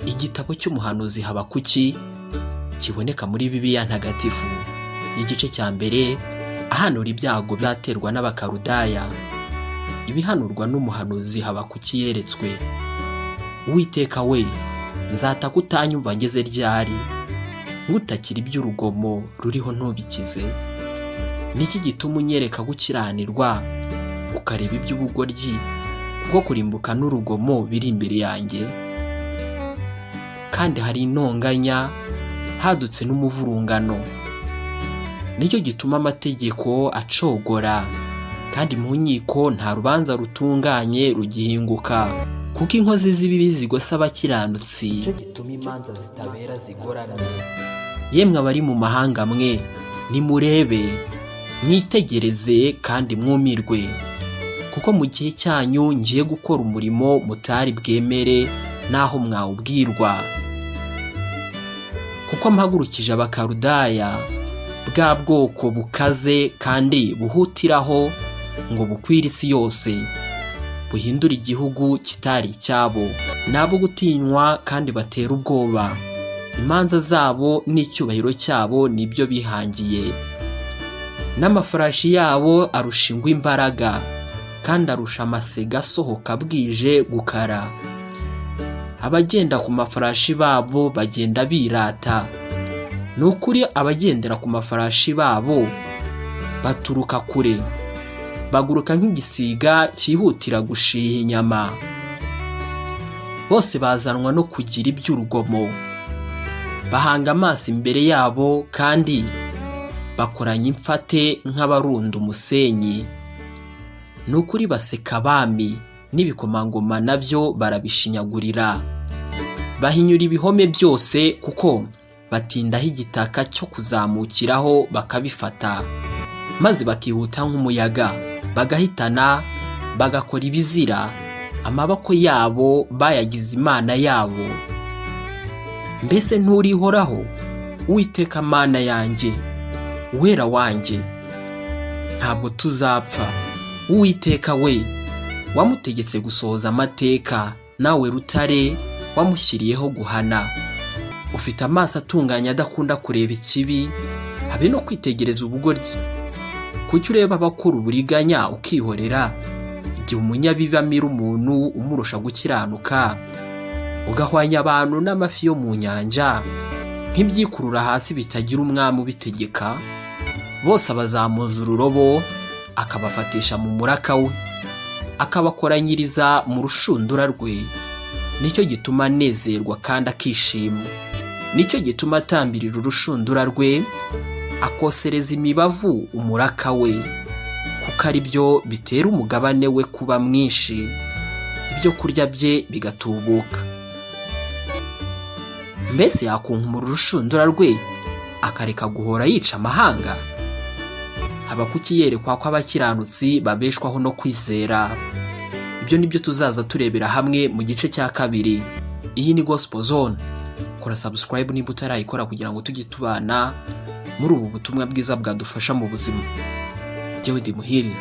Igitabo cy'umuhanuzi Habakuki kiboneka muri Bibiliya ntagatifu igice cya mbere, ahanura ibyago byaterwa n'abakarudaya. Ibihanurwa n'umuhanuzi Habakuki yeretswe. Uwiteka we, nzataka utanyumva ngeze ryari? Ngutakira iby'urugomo ruriho ntubikize. Niki gituma unyereka gukiranirwa ukareba iby'ubugoryi kuko kurimbuka n'urugomo biri imbere yanjye? Kandi hari intonganya, hadutse n'umuvurungano. Nicyo gituma amategeko acogora, kandi mu nkiko nta rubanza rutunganye rugihinguka, kuko inkozi z'ibibi zigose abakiranutsi. Nicyo gituma imanza zitabera zigoramye. Yemwe abari mu mahanga mwe, nimurebe, mwitegereze kandi mwumirwe, kuko mu gihe cyanyu ngiye gukora umurimo mutari bwemere naho mwawubwirwa. Kuko mpagurukije abakarudaya, bwa bwoko bukaze kandi buhutiraho ngo bukwire isi yose, buhindura igihugu kitari icyabo. Nabo gutinywa kandi batera ubwoba. Imanza zabo n'icyubahiro cyabo nibyo bihangiye. N'amafarashi yabo arusha ingwe imbaraga, kandi arusha amasega asohoka bwije gukara. Abagenda ku mafarashi babo bagenda birata. Ni ukuri abagendera ku mafarashi babo baturuka kure, baguruka nk'igisiga cyihutira gushiha inyama. Bose bazanwa no kugira iby'urugomo, bahanga amaso imbere yabo kandi bakoranya imfate nk'abarunda umusenyi. Ni ukuri baseka abami, n'ibikomangoma nabyo barabishinyagurira. Bahinyura ibihome byose kuko batindaho igitaka cyo kuzamukiraho bakabifata, maze bakihuta nk'umuyaga, bagahitana, bagakora ibizira. Amaboko yabo bayagize imana yabo. Mbese nturihoraho, Uwiteka Mana yanjye, Uwera wanjye? Ntabwo tuzapfa. Uwiteka we, wamutegetse gusohoza amateka, nawe rutare wamushyiriyeho guhana. Ufite amaso atunganye adakunda kureba ikibi, habe no kwitegereza ubugoryi. Kuki ureba abakora uburiganya ukihorera, igihe umunyabibi amira umuntu umurusha gukiranuka, ugahwanya abantu n'amafi yo mu nyanja nk'ibyikurura hasi bitagira umwami ubitegeka? Bose abazamuza ururobo, akabafatisha mu muraka we, akabakoranyiriza mu rushundura rwe. Nicyo gituma anezerwa kandi akishima. Nicyo gituma atambirira urushundura rwe, akosereza imibavu umuraka we, kuko ari byo bitera umugabane we kuba mwinshi, ibyo kurya bye bigatubuka. Mbese yakunkumura urushundura rwe akareka guhora yica amahanga? Habakuki yerekwa ko abakiranutsi babeshwaho no kwizera. Ibyo nibyo tuzaza turebera hamwe mu gice cya kabiri. Iyi ni Gospel Zone. Kora subscribe niba utarayikora kugira ngo tujye tubana muri ubu butumwa bwiza bwadufasha mu buzima. Jyewe ndi Muhire.